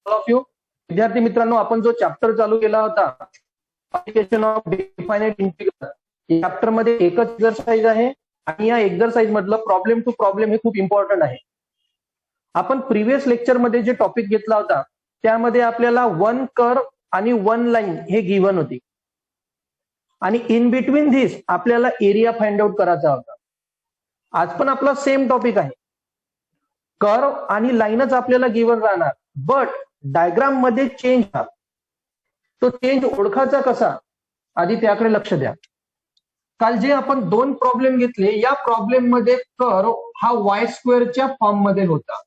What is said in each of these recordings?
Of you. विद्यार्थी मित्रांनो, आपण जो चॅप्टर चालू केला होता ऍप्लिकेशन ऑफ डिफायनाइट इंटिग्रल, या चॅप्टर मध्ये एकच एक्सरसाइज आहे आणि या एक्सरसाइज मधलं प्रॉब्लेम टू प्रॉब्लेम हे खूप इम्पॉर्टंट आहे. आपण प्रिव्हियस लेक्चर मध्ये जे टॉपिक घेतला होता त्यामध्ये आपल्याला वन कर्व आणि वन लाईन हे गिव्हन होती आणि इन बिटवीन धिस आपल्याला एरिया फाइंड आउट करायचा होता. आज पण आपला सेम टॉपिक आहे. कर्व आणि लाईनच आपल्याला गिव्हन राहणार, बट डायग्राम मध्ये चेंज होणार. तो चेंज ओळखायचा कसा, आधी त्याकडे लक्ष द्या. काल जे आपण दोन प्रॉब्लेम घेतले, या प्रॉब्लेम मध्ये कर्व हा वाय स्क्वेअरच्या फॉर्म मध्ये होता.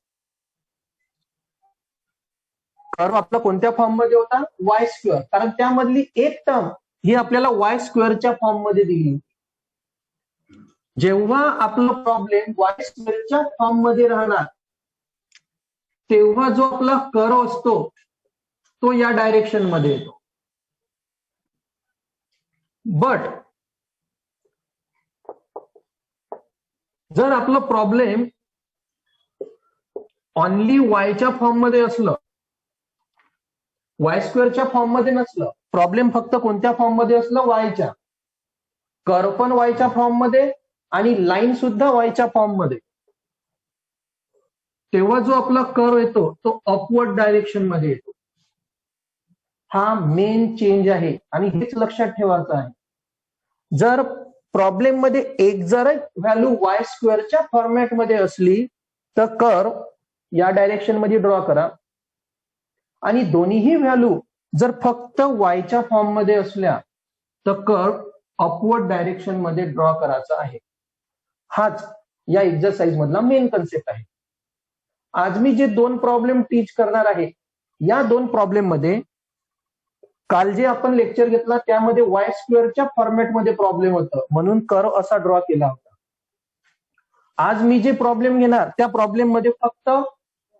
कर्व आपला कोणत्या फॉर्म मध्ये होता? वाय स्क्वेअर, कारण त्यामधली एक टर्म ही आपल्याला वाय स्क्वेअरच्या फॉर्म मध्ये दिली. जेव्हा आपला प्रॉब्लेम वाय स्क्वेअरच्या फॉर्म मध्ये राहणार तेव्हा जो आपला कर्व असतो तो या डायरेक्शन मध्ये येतो. बट जर आपलं प्रॉब्लेम ओनली वायच्या फॉर्म मध्ये असलं, वाय स्क्वेअरच्या फॉर्म मध्ये नसलं, प्रॉब्लेम फक्त कोणत्या फॉर्म मध्ये असलं? वायच्या. कर्व पण वायच्या फॉर्म मध्ये आणि लाईन सुद्धा वायच्या फॉर्म मध्ये, तेव्हा जो आपला कर्व येतो तो अपवर्ड डायरेक्शन मध्ये येतो. हा मेन चेंज आहे आणि हेच लक्षात ठेवायचं आहे. जर प्रॉब्लेम मध्ये एक जर व्हॅल्यू वाय स्क्वेअरच्या फॉर्मॅट मध्ये असली तर कर्व या डायरेक्शन मध्ये ड्रॉ करा, आणि दोन्हीही व्हॅल्यू जर फक्त वायच्या फॉर्म मध्ये असल्या तर कर्व अपवर्ड डायरेक्शन मध्ये ड्रॉ करायचा आहे. हाच या एक्सरसाइज मधला मेन कन्सेप्ट आहे. आज मी जे दोन प्रॉब्लेम टीच करणार आहे, या दोन प्रॉब्लेम मध्ये काल जे आपण लेक्चर घेतला त्यामध्ये वाय स्क्वेअरच्या फॉर्मॅट मध्ये प्रॉब्लेम होतं, म्हणून कर्व असा ड्रॉ केला होता. आज मी जे प्रॉब्लेम घेणार त्या प्रॉब्लेम मध्ये फक्त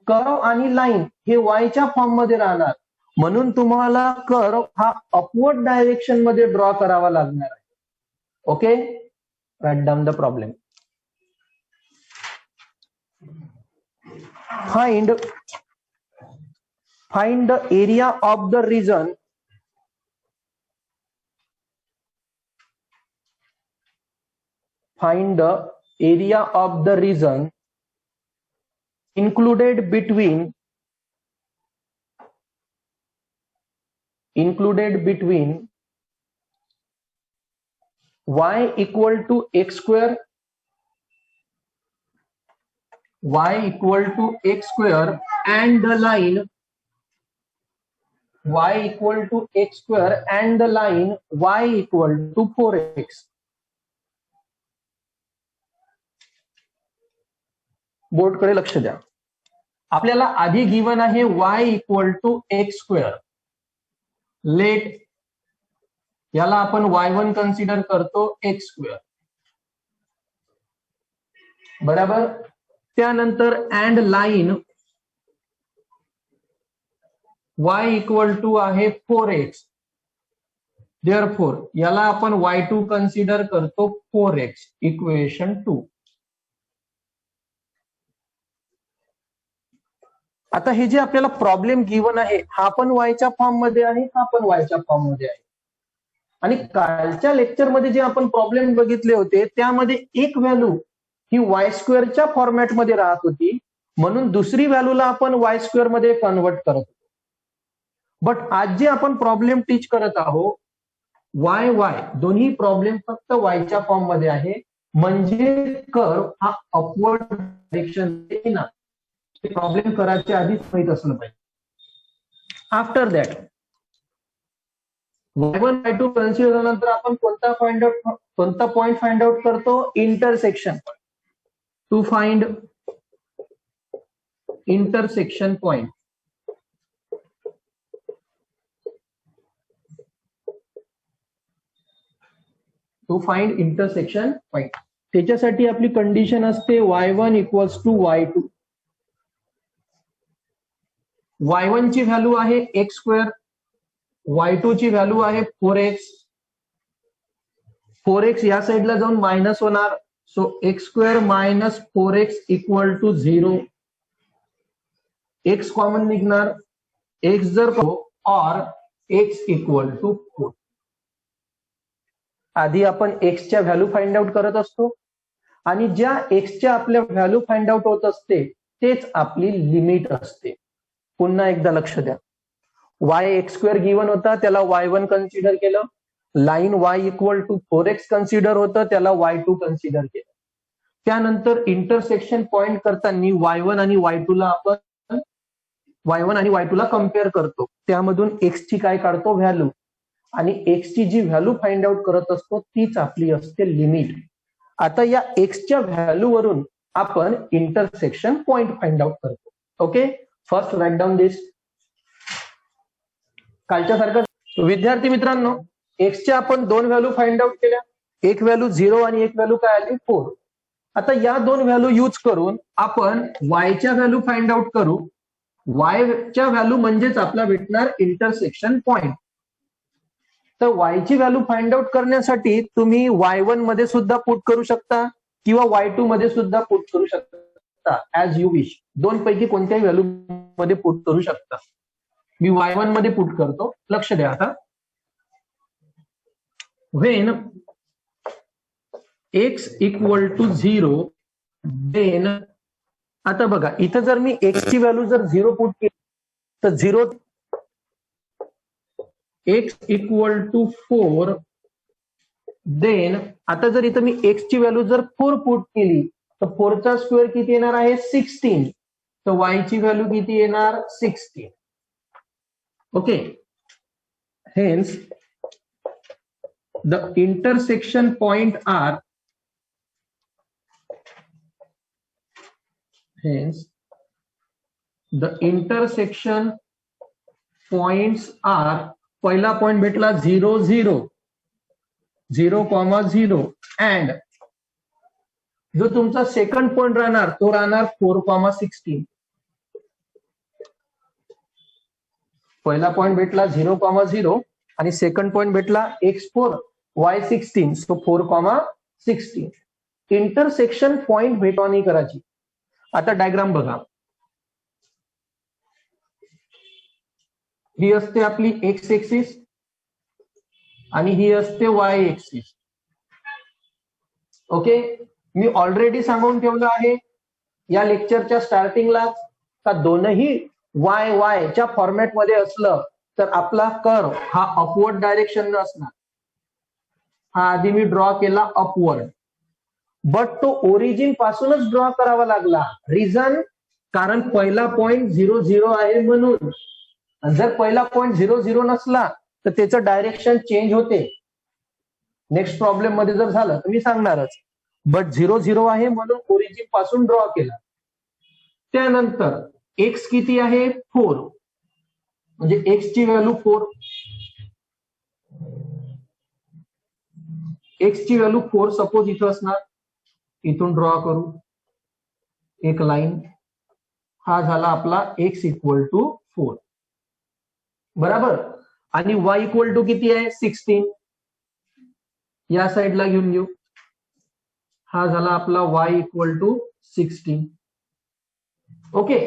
कर्व आणि लाईन हे वायच्या फॉर्म मध्ये राहणार, म्हणून तुम्हाला कर्व हा अपवर्ड डायरेक्शन मध्ये ड्रॉ करावा लागणार आहे. Okay, write down the problem. Find the area of the region included between y equal to x square and the line y equal to x square and the line y equal to 4x. Board कडे लक्ष द्या. आपल्याला आधी given आहे y equal to x square. Let याला आपण y1 consider करतो x square, बराबर. त्यानंतर and line y equal to आहे 4x. देअरफॉर याला आपण y2 कन्सिडर करतो 4x, इक्वेशन 2. आता हे जे आपल्याला प्रॉब्लेम गिवन आहे हा पण वायच्या फॉर्म मध्ये आहे, हा पण वायच्या फॉर्म मध्ये आहे. आणि कालच्या लेक्चर मध्ये जे आपण प्रॉब्लेम बघितले होते त्यामध्ये एक व्हॅल्यू ही वाय स्क्वेअरच्या फॉर्मॅट मध्ये राहत होती, म्हणून दुसरी व्हॅल्यूला आपण वाय स्क्वेअर मध्ये कन्वर्ट करत होतो. बट आज जे आपण प्रॉब्लेम टीच करत आहोत, वाय दोन्ही प्रॉब्लेम फक्त वायच्या फॉर्म मध्ये आहे, म्हणजे कर्व हा अपवर्ड डायरेक्शन येणार. प्रॉब्लेम करायच्या आधीच माहित असलं पाहिजे. After that y1 y2 consider झाल्यानंतर आपण कोणता पॉइंट फाइंड आउट करतो? Intersection. To find intersection point. त्याच्यासाठी आपली कंडिशन असते y1 equals to y2. y1 ची व्हॅल्यू आहे एक्स स्क्वेअर, y2 ची व्हॅल्यू आहे 4x. 4x या साईडला जाऊन मायनस होणार, so x square minus 4x equal to 0. X common निघणार, एक्स जर और एक्स इक्वल टू 4. आधी आपण एक्सच्या व्हॅल्यू फाइंड आउट करत असतो आणि ज्या एक्सच्या आपल्या व्हॅल्यू फाइंड आउट होत असते तेच आपली लिमिट असते. पुन्हा एकदा लक्ष द्या. वाय एक्स स्क्वेअर गिवन होता, त्याला y1 कन्सिडर केलं. Line y equal to 4x consider होतं, त्याला y2 कन्सिडर केलं. त्यानंतर इंटरसेक्शन पॉइंट करताना y1 आणि y2 ला आपण y1 आणि y2 ला कम्पेअर करतो. त्यामधून x ची काय काढतो व्हॅल्यू, आणि x ची जी व्हॅल्यू फाइंड आउट करत असतो तीच आपली असते लिमिट. आता या एक्सच्या व्हॅल्यू वरून आपण इंटरसेक्शन पॉइंट फाइंड आउट करतो. ओके, फर्स्ट राईट डाऊन दिस. कालच्या सारखं विद्यार्थी मित्रांनो, एक्सच्या आपण दोन व्हॅल्यू फाइंड आउट केल्या, एक व्हॅल्यू 0 आणि एक व्हॅल्यू काय आली 4. आता या दोन व्हॅल्यू यूज करून आपण वायच्या व्हॅल्यू फाइंड आउट करू. वायच्या व्हॅल्यू म्हणजेच आपला भेटणार इंटरसेक्शन पॉइंट. तर वायची व्हॅल्यू फाइंड आउट करण्यासाठी तुम्ही y1 मध्ये सुद्धा पुट करू शकता किंवा y2 मध्ये सुद्धा पुट करू शकता, ऍज यू विश. दोन पैकी कोणत्याही व्हॅल्यू मध्ये पुट करू शकता. मी y1 मध्ये पुट करतो. लक्ष द्या आता. When x equal to 0 then, आता बघा इथं जर मी x ची व्हॅल्यू जर 0 पुट केली तर 0, x इक्वल टू 4 देन, आता जर इथं मी x ची व्हॅल्यू जर 4 पुट केली तर 4 चा स्क्वेअर किती येणार आहे 16. तर y ची व्हॅल्यू किती येणार 16. Okay, hence the intersection point are, hence the intersection points are, पहिला पॉइंट भेटला 0 0 0,0 and जो तुमचा सेकंड पॉइंट राहणार तो राहणार 4,16. पहिला पॉइंट भेटला 0,0 आणि सेकंड पॉइंट भेटला x4 y16, so 4,16. Intersection point भेटवानी करायची. आता डायग्राम बघा. ही असते आपली एक्स एक्सिस आणि ही असते वाय एक्सिस. ओके, मी ऑलरेडी सांगून ठेवलं आहे या लेक्चरच्या स्टार्टिंगलाच का दोनही वाय वायच्या फॉर्मॅटमध्ये असलं तर आपला कर्व हा अपवर्ड डायरेक्शन असणार. हा आधी मी ड्रॉ केला अपवर्ड, बट तो ओरिजिन पासूनच ड्रॉ करावा लागला. रिझन, कारण पहिला पॉइंट 0 0 आहे म्हणून. जर पहिला पॉइंट 0 0 नसला तर त्याचं डायरेक्शन चेंज होते. नेक्स्ट प्रॉब्लेम मध्ये जर झालं तर मी सांगणारच, बट 0 0 आहे म्हणून ओरिजिन पासून ड्रॉ केला. त्यानंतर एक्स किती आहे 4, म्हणजे एक्स ची व्हॅल्यू 4, एक्स ची व्हॅल्यू 4 सपोज इथं असणार. इथून ड्रॉ करू एक लाईन. हा झाला आपला x इक्वल टू 4, बराबर. आणि y इक्वल टू किती आहे 16. या साईडला घेऊन घेऊ. हा झाला आपला y इक्वल टू 16. ओके,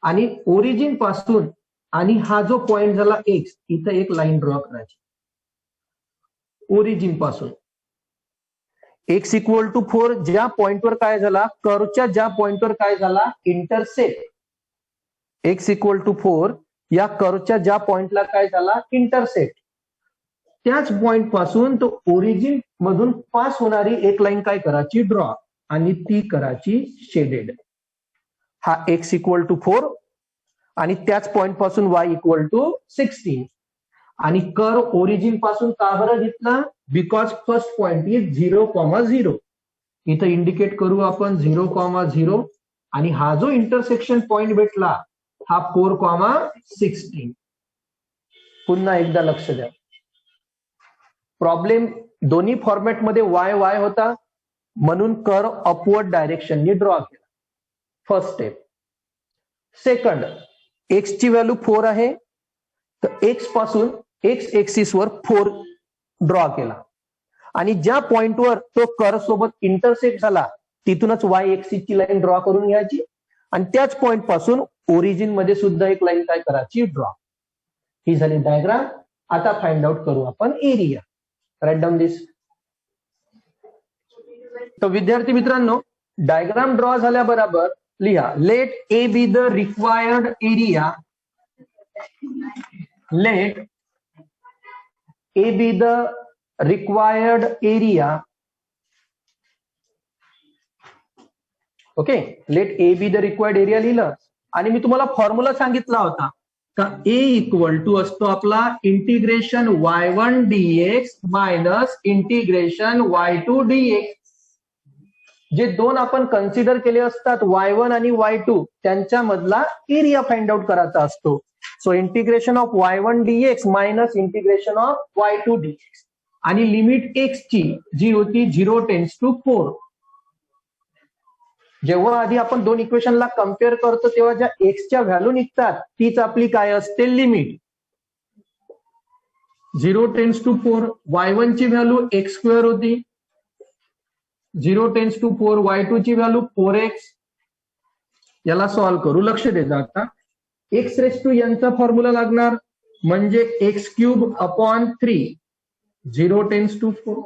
आणि ओरिजिन पासून आणि हा जो पॉइंट झाला x, इथं एक लाईन ड्रॉ करायची ओरिजिन पासून. x इक्वल टू 4 ज्या पॉइंटवर काय झाला, कर्वच्या ज्या पॉइंटवर काय झाला इंटरसेक्ट. x इक्वल टू 4 या कर्वच्या ज्या पॉइंटला काय झाला इंटरसेक्ट. त्याच पॉइंट पासून तो ओरिजिन मधून पास होणारी एक लाईन काय करायची ड्रॉ, आणि ती करायची शेडेड. हा x इक्वल टू 4 आणि त्याच पॉइंट पासून y इक्वल टू 16. आणि कर्व ओरिजिन पासून का बरं घेतला, बिकॉज फर्स्ट पॉइंट इज 0,0. इथं इंडिकेट करू आपण 0,0. आणि हा जो इंटरसेक्शन पॉइंट भेटला हा 4,16. पुन्हा एकदा लक्ष द्या. प्रॉब्लेम दोन्ही फॉर्मॅटमध्ये वाय वाय होता म्हणून कर्व अपवर्ड डायरेक्शननी ड्रॉ केला. First step. सेकंड, एक्स ची व्हॅल्यू 4 आहे तर एक्स पासून एक्स एक्सिस वर 4 ड्रॉ केला आणि ज्या पॉइंटवर तो कर्व सोबत इंटरसेक्ट झाला तिथूनच वाय एक्सिस ची लाईन ड्रॉ करून घ्यायची आणि त्याच पॉइंट पासून ओरिजिन मध्ये सुद्धा एक लाईन काय करायची ड्रॉ. ही झाली डायग्राम. आता फाइंड आउट करू आपण एरिया. राईट डाऊन दिस. तर विद्यार्थी मित्रांनो, डायग्राम ड्रॉ झाल्याबरोबर लिहा, let A B the required area. Let A B the required area. Okay, let A B the required area लिहिलं. आणि मी तुम्हाला फॉर्म्युला सांगितला होता का ए इक्वल टू असतो आपला integration y1 dx minus integration y2 dx. जे दोन आपण कन्सिडर केले असतात y1 आणि y2 त्यांच्या मधला एरिया फाइंड आउट करायचा असतो. So integration of y1 dx minus integration of y2 dx. आणि लिमिट x ची जी होती 0 टेन्स टू 4. जेव्हा आधी आपण दोन इक्वेशनला कम्पेअर करतो तेव्हा ज्या एक्सच्या व्हॅल्यू निघतात तीच आपली काय असते, लिमिट. 0 टेन्स टू 4 y1 ची व्हॅल्यू एक्स स्क्वेअर होती. 0 टेन्स टू 4 y2 ची व्हॅल्यू 4x. याला सॉल्व्ह करू. लक्ष द्यायचं आता. एक्स रेस टू n चा फॉर्म्युला लागणार म्हणजे x cube upon 3 0 tends to 4.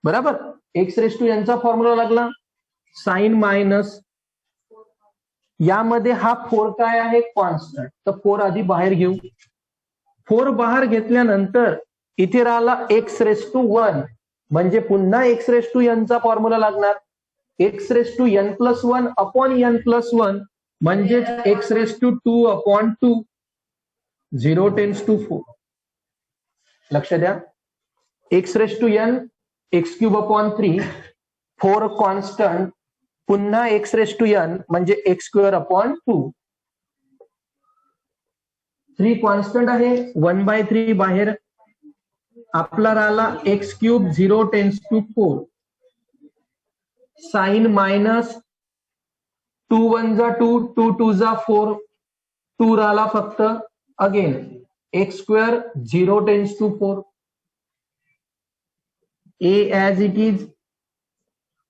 बरोबर. एक्स रेस टू n चा फॉर्म्युला लागला. साइन मायनस यामध्ये हा 4 काय आहे, कॉन्स्टंट. तर 4 आधी बाहेर घेऊ. 4 बाहेर घेतल्यानंतर इथे राहिला एक्स रेस टू 1 म्हणजे पुन्हा एक्स रेस टू n चा फॉर्म्युला लागणार. X raise to n plus 1 upon n plus 1 म्हणजे x raise to 2 upon 2 0 tends to 4. लक्ष द्या. X raise to n x cube upon 3 4 constant पुन्हा एक्स रेस टू n म्हणजे x square upon 2. 3 constant आहे. 1/3 बाहेर. आपला राहिला x cube 0 tends to 4. Sign minus 2 1 जा 2 2 2 जा 4 2 राहिला फक्त. Again x square 0 tends to 4. A as it is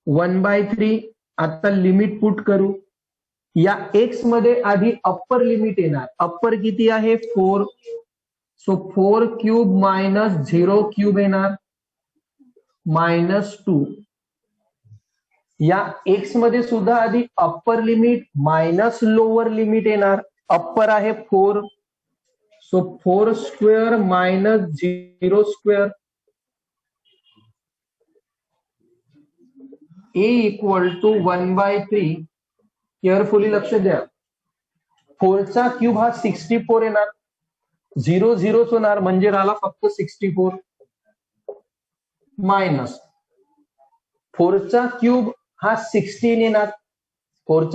1/3. आता लिमिट पुट करू. या एक्स मध्ये आधी अप्पर लिमिट येणार. अप्पर किती आहे, 4. सो 4 क्यूब मायनस 0 क्यूब येणार -2. या एक्स मध्ये सुद्धा आधी upper limit minus lower limit येणार. अप्पर आहे 4. So 4 square minus 0 square. A equal to 1/3. Carefully लक्ष द्या. 4 चा क्यूब हा 64 येणार. 0 0 होणार म्हणजे राहिला फक्त 64 मायनस 4 चा क्यूब हा 16 येणार. 4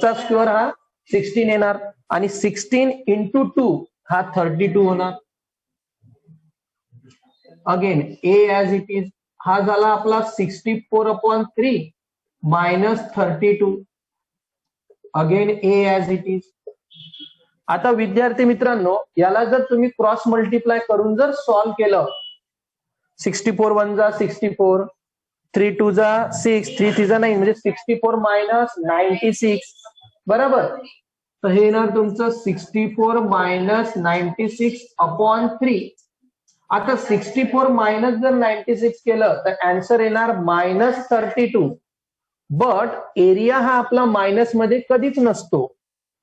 चा स्क्वेअर हा 16 येणार आणि 16 इंटू 2 हा 32 होणार. Again A as it is. हा झाला आपला 64 upon 3 minus 32. Again A as it is. आता विद्यार्थी मित्रांनो, याला जर तुम्ही क्रॉस मल्टिप्लाय करून जर सॉल्व्ह केलं, 64 1 जा 64, 3 2 जा 6, 3 3 जा 9 म्हणजे 64 मायनस 96. बरोबर. तर हे येणार तुमचं 64 मायनस 96 अपॉन 3. आता 64 मायनस जर 96 केलं तर आन्सर येणार -32. बट एरिया हा आपला मायनस मध्ये कधीच नसतो.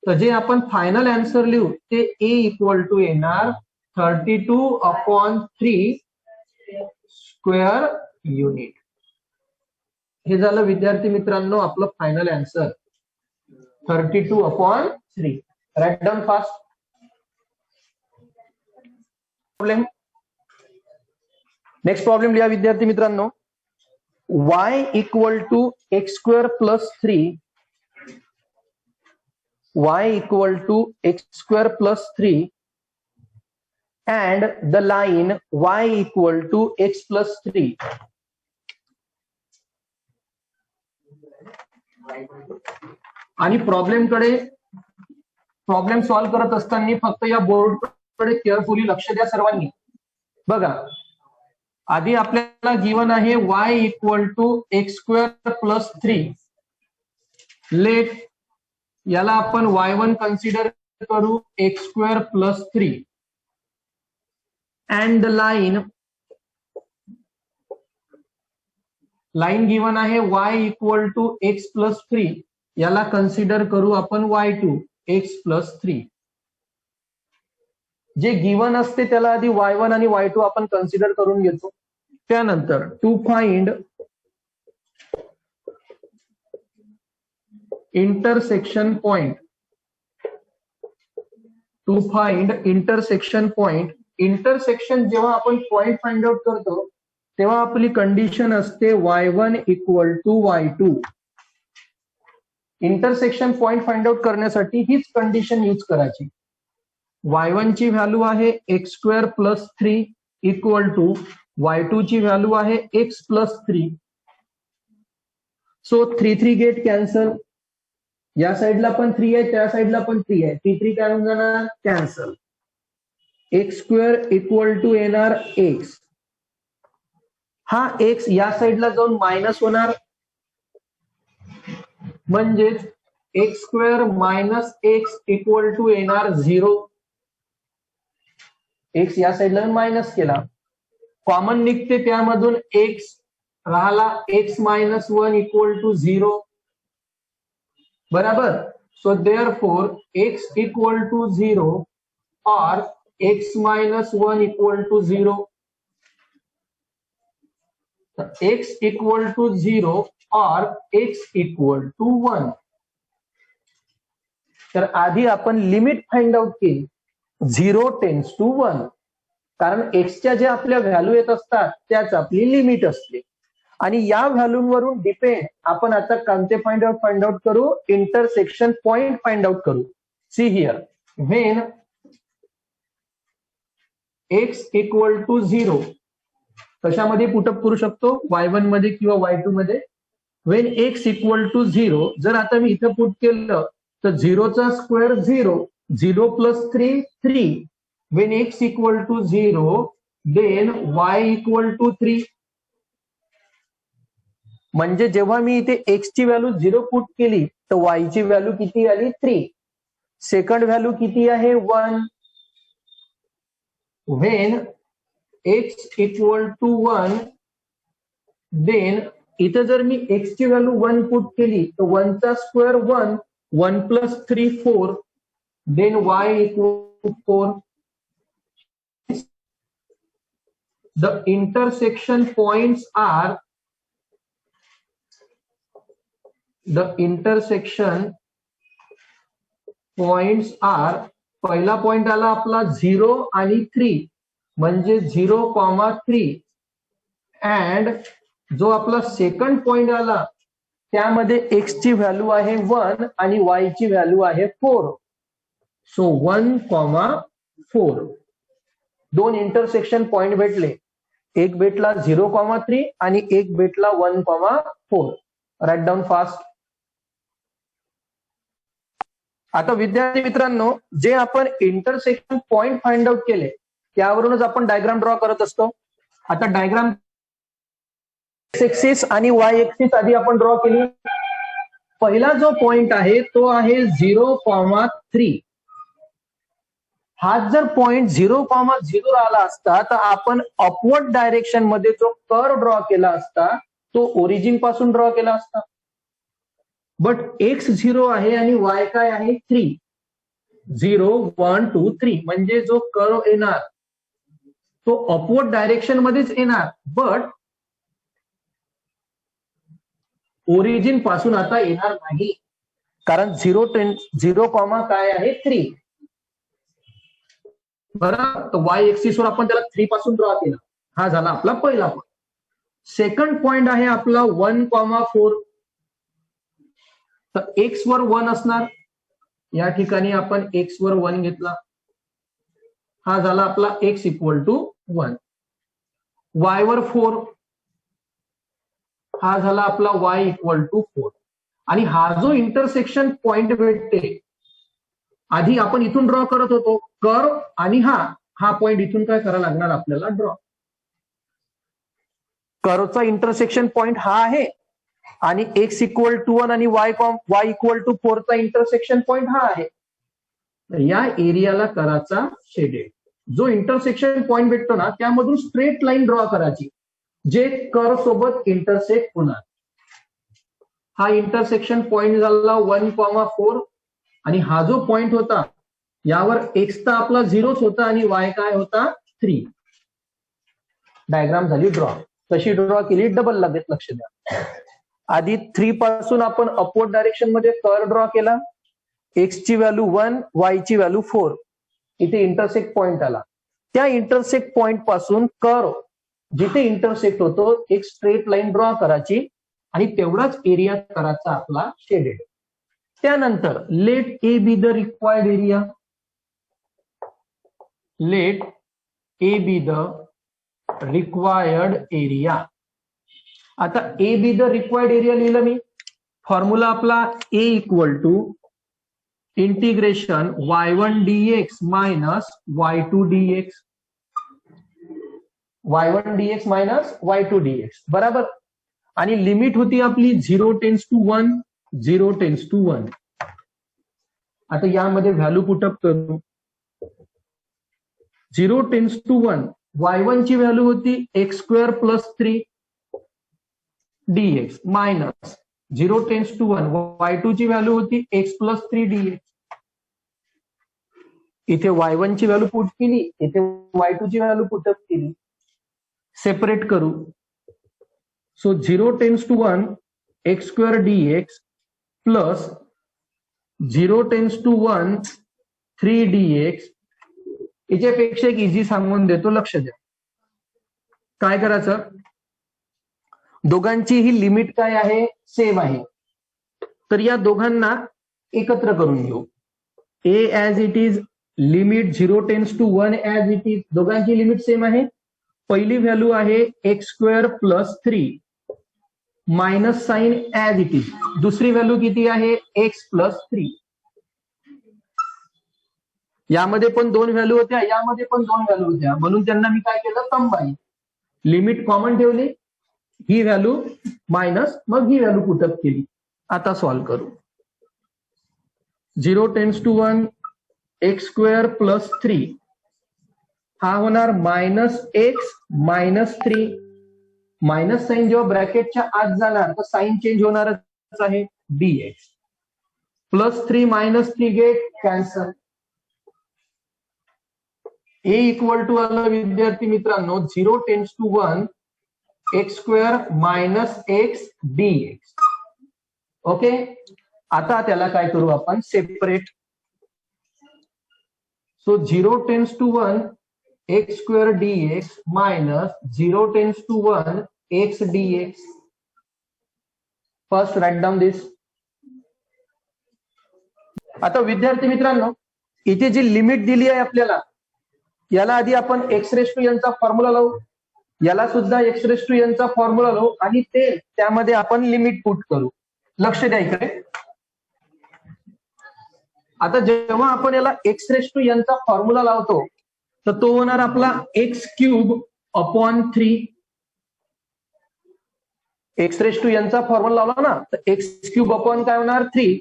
तर जे आपण फायनल आन्सर लिहू ते ए इक्वल टू येणार 32 अपॉन 3 स्क्वेअर युनिट. हे झालं विद्यार्थी मित्रांनो आपलं final answer 32 upon 3. Write down fast. Problem. Next problem लिहा विद्यार्थी मित्रांनो. y equal to x square plus 3. y equal to x square plus 3 and the line y equal to x plus 3. आणि problem solve करत असताना फक्त या बोर्डकडे carefully लक्ष द्या सर्वांनी. बघा, आधी आपल्याला गिवन आहे y equal to x square plus 3. Let याला आपण y1 कन्सिडर करू x square plus 3 and the line given आहे y equal to x plus 3, याला कन्सिडर करू आपण y2 एक्स प्लस 3. जे गिवन असते त्याला आधी y1 आणि y2 आपण कन्सिडर करून घेतो. त्यानंतर to find intersection point, intersection जेव्हा आपण पॉइंट फाइंड आउट करतो तेव्हा आपली कंडिशन असते y1 equal to y2. Intersection point find out करण्यासाठी हीच कंडिशन यूज करायची. y1 ची व्हॅल्यू आहे x square plus 3 equal to y2 ची व्हॅल्यू आहे x plus 3. So 3 get cancel, या साईडला पण 3 आहे, त्या साईडला पण 3 आहे, 3 काय होऊन जाणार cancel. X square equal to येणार एक्स, हा एक्स या साईडला जाऊन मायनस होणार, म्हणजेच x square minus x equal to येणार 0. एक्स या साईडला मायनस केला, कॉमन निघते त्यामधून एक्स राहिला एक्स मायनस 1 इक्वल टू 0. बराबर. So therefore x equal to 0 और x minus 1 equal to 0. X equal to 0 और एक्स इक्वल टू 1. तर आधी आपण लिमिट फाइंड आउट केली 0 टेन्स टू 1, कारण एक्सच्या जे आपल्या व्हॅल्यू येत असतात त्याच आपली लिमिट असते. आणि या व्हॅल्यूवरून डिपेंड आपण आता कोणते फाइंड आउट करू, इंटरसेक्शन पॉइंट फाइंड आउट करू. See here, when x equal to 0 कशामध्ये पुटअप करू शकतो, y1 मध्ये किंवा y2 मध्ये. व्हेन एक्स इक्वल टू 0, जर आता मी इथं पुट केलं तर 0चा square 0, 0 plus 3 3. When x equal to 0 then y equal to 3. म्हणजे जेव्हा मी इथे एक्स ची व्हॅल्यू 0 पुट केली तर y ची व्हॅल्यू किती आली 3. सेकंड व्हॅल्यू किती आहे 1. When x equal to 1 then इथे जर मी एक्स ची व्हॅल्यू 1 पुट केली तर 1 चा square 1, 1 plus 3 4, then y equal to 4. The intersection points are पहिला पॉइंट आला आपला 0 आणि 3 म्हणजे 0,3 अँड जो आपला सेकंड पॉइंट आला त्यामध्ये एक्स ची व्हॅल्यू आहे 1 आणि y ची व्हॅल्यू आहे 4. सो 1,4. दोन इंटरसेक्शन पॉइंट भेटले, एक भेटला 0,3 आणि एक भेटला 1,4. Write down fast. आता विद्यार्थी मित्रांनो, जे आपण इंटरसेक्शन पॉइंट फाइंड आउट केले त्यावरूनच आपण डायग्राम ड्रॉ करत असतो. आता डायग्राम एक्स एक्सिस आणि वाय एक्सिस आधी आपण ड्रॉ केली. पहिला जो पॉइंट आहे तो आहे 0,3. हा जर पॉइंट 0,0 आला असता तर आपण अपवर्ड डायरेक्शन मध्ये जो कर्व ड्रॉ केला असता तो ओरिजिन पासून ड्रॉ केला असता. बट एक्स 0 आहे आणि वाय काय आहे 3. 0 1 2 3 म्हणजे जो कर्व येणार तो अपवर्ड डायरेक्शन मध्येच येणार, बट ओरिजिन पासून आता येणार नाही, कारण 0 काय आहे 3. बरं, तर वाय एक्सिस वर आपण त्याला 3 पासून ड्रॉ केला. हा झाला आपला पहिला पॉइंट. सेकंड पॉइंट आहे आपला 1,4. तर एक्स वर 1 असणार, या ठिकाणी आपण एक्स वर 1 घेतला. हा झाला आपला एक्स इक्वल टू 1. वाय वर 4, हा झाला आपला y इक्वल टू 4. आणि हा जो इंटरसेक्शन पॉइंट भेटते, आधी आपण इथून ड्रॉ करत होतो कर्व, आणि हा पॉइंट इथून काय करायला लागणार आपल्याला ड्रॉ. कर्वचा इंटरसेक्शन पॉइंट हा आहे आणि x इक्वल टू 1 आणि y इक्वल टू 4 चा इंटरसेक्शन पॉइंट हा आहे. या एरियाला करायचा शेडेड. जो इंटरसेक्शन पॉइंट भेटतो ना त्यामधून स्ट्रेट लाईन ड्रॉ करायची जे कर्व सोबत इंटरसेक्ट होणार. हा इंटरसेक्शन पॉइंट झाला 1,4 आणि हा जो पॉइंट होता यावर एक्स तर आपला 0च होता आणि वाय काय होता 3. डायग्राम झाली ड्रॉ. कशी ड्रॉ केली डबल लगेच लक्ष द्या. आधी 3 पासून आपण अपवर्ड डायरेक्शन मध्ये कर्व ड्रॉ केला. एक्स ची व्हॅल्यू 1, वाय ची व्हॅल्यू 4. इथे इंटरसेक्ट पॉइंट आला. त्या इंटरसेक्ट पॉइंट पासून कर्व जिथे इंटरसेक्ट होतो एक स्ट्रेट लाईन ड्रॉ करायची आणि तेवढाच एरिया करायचा आपला शेडेड. त्यानंतर let A B the required area. Let A B the required area. आता A B the required area लिहिलं मी. फॉर्म्युला आपला A equal to integration y1 dx minus y2 dx. y1 dx minus y2 dx बराबर. आणि limit होती आपली 0 tends to 1, 0 tends to 1. आता यामध्ये व्हॅल्यू पुटअप करू. 0 टेन्स टू 1 y1 ची व्हॅल्यू होती x² plus 3 dx minus 0 tends to 1 y2 ची व्हॅल्यू होती x प्लस 3 dx. इथे y1 ची व्हॅल्यू पुट केली, इथे y2 ची व्हॅल्यू पुटअप केली. सेपरेट करू. So 0 tends to 1 x² dx plus 0 tends to 1 3 dx. याच्यापेक्षा एक इझी सांगून देतो, लक्ष द्या. काय करायचं, दोघांची ही लिमिट काय आहे सेम आहे. तर या दोघांना एकत्र करून घेऊ. A as it is, limit 0 tends to 1 as it is. दोघांची लिमिट सेम आहे. पहिली व्हॅल्यू आहे x² plus 3 minus sine as it is. दुसरी व्हॅल्यू किती आहे x प्लस 3. यामध्ये पण 2 व्हॅल्यू होत्या, यामध्ये पण 2 व्हॅल्यू होत्या, म्हणून त्यांना मी काय केलं कंबाईन. लिमिट कॉमन ठेवली, ही व्हॅल्यू मायनस मग ही व्हॅल्यू पुटअप केली. आता सॉल्व्ह करू. 0 टेन्स टू 1 x² प्लस 3 हा होणार minus x minus 3. Minus sign जेव्हा ब्रॅकेटच्या आत जाणार तर साइन चेंज होणारच आहे dx plus 3 minus 3 get cancel. A equal to आलं विद्यार्थी मित्रांनो 0 tends to 1 x² minus x dx. Okay. आता त्याला काय करू आपण separate. So 0 tends to 1 x² dx minus 0 tends to 1 x dx. First write down this. आता विद्यार्थी मित्रांनो इथे जी लिमिट दिली आहे आपल्याला, याला आधी आपण x⁴n चा फॉर्म्युला लावू. याला सुद्धा x⁴n चा फॉर्म्युला लावू आणि त्यामध्ये आपण लिमिट पुट करू. लक्ष द्या इकडे. आता जेव्हा आपण याला x⁴n चा फॉर्म्युला लावतो तर तो होणार आपला x³ अपॉन 3. x⁴n चा फॉर्म्युला लावला ना तर x³ अपॉन काय होणार 3.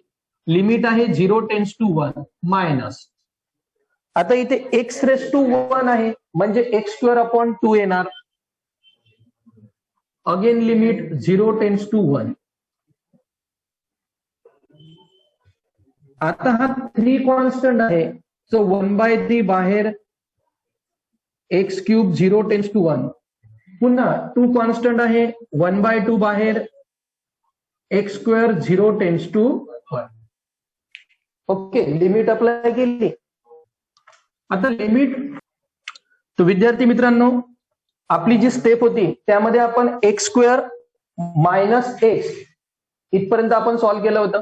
लिमिट आहे 0 टेन्स टू 1 मायनस. आता इथे x⁴1 आहे म्हणजे x² अपॉन 2 येणार. Again limit 0 tends to 1. आता हा 3 कॉन्स्टंट आहे, सो 1/3 बाहेर, x³ 0 टेन्स टू 1. पुन्हा 2 कॉन्स्टंट आहे, 1/2 बाहेर, x² 0 tends to 1. Okay. Limit apply केली. आता लिमिट, तर विद्यार्थी मित्रांनो आपली जी स्टेप होती त्यामध्ये आपण x² मायनस एक्स इथपर्यंत आपण सॉल्व्ह केलं होतं.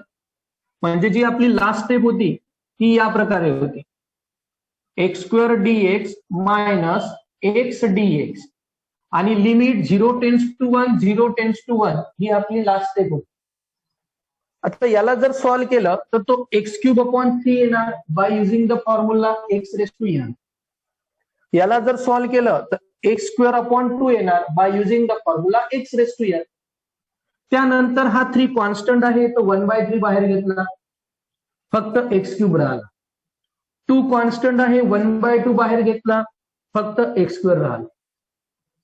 म्हणजे जी आपली लास्ट स्टेप होती ती या प्रकारे होती. x² dx minus x dx आणि limit 0 tends to 1 0 tends to 1 ही आपली लास्ट स्टेप होती. आता याला जर सॉल्व्ह केलं तर तो x³ अपॉन 3 येणार by using the formula x⁴n. याला जर सॉल्व्ह केलं तर x² अपॉन 2 येणार by using the formula x⁴n. त्यानंतर हा 3 कॉन्स्टंट आहे तो 1/3 बाहेर घेतला, फक्त x³ राहिला. टू कॉन्स्टंट आहे, 1/2 बाहेर घेतला, फक्त x² राहिला.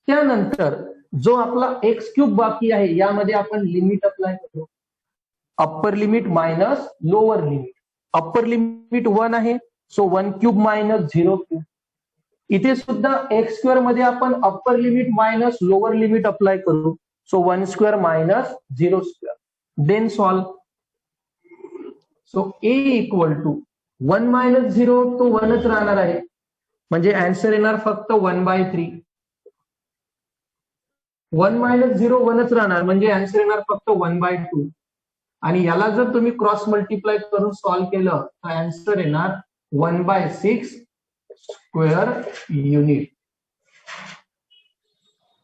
त्यानंतर जो आपला x³ बाकी आहे यामध्ये आपण लिमिट अप्लाय करू. Upper limit minus lower limit. Upper limit 1 आहे, सो 1³ मायनस 0³. इथे सुद्धा x² मध्ये आपण upper limit minus lower limit apply करू, so 1² minus 0². Then solve. So a equal to 1 minus 0 तो 1च राहणार आहे, म्हणजे आन्सर येणार फक्त 1/3. 1 मायनस 0 1च राहणार, म्हणजे आन्सर येणार फक्त 1/2. आणि याला जर तुम्ही क्रॉस मल्टिप्लाय करून सॉल्व्ह केलं तर आन्सर येणार 1/6 square unit.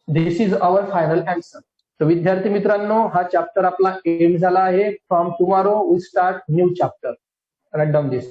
This is our final answer. तर विद्यार्थी मित्रांनो, हा चॅप्टर आपला एंड झाला आहे. From tomorrow we start new chapter. Write down this.